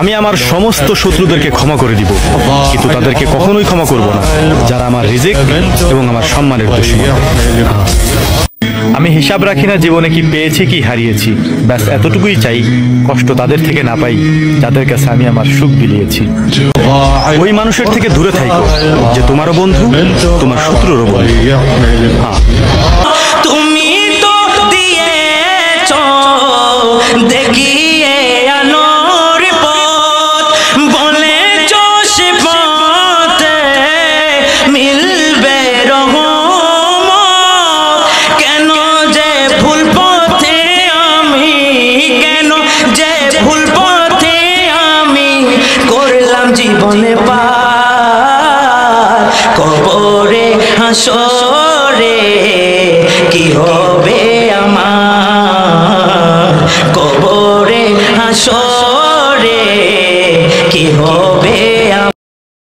আমি আমার সমস্ত শত্রুদেরকে ক্ষমা করে দিব, কিন্তু তাদেরকে কখনোই ক্ষমা করব না যারা আমার রিজিক এবং আমার সম্মানের দুশমন। আমি হিসাব রাখি না জীবনে কি পেয়েছি কি হারিয়েছি, ব্যাস এতটুকুই চাই কষ্ট তাদের থেকে না পাই যাদের কাছে আমি আমার সুখ বিলিয়েছি। ওই মানুষের থেকে দূরে থাকো যে তোমারও বন্ধু, তোমার শত্রুরও বন্ধু। তুমি তো দিয়েছ দেখিয়ে আলোর পথ, বলেছ সে পথে মিলবে রহমত। কেন যে ভুল পথে আমি, কেন যে ভুল পথে আমি করলাম জীবনে পার। কবরে হাসরে কি হবে আমার, কবরে হাসরে কি হবে।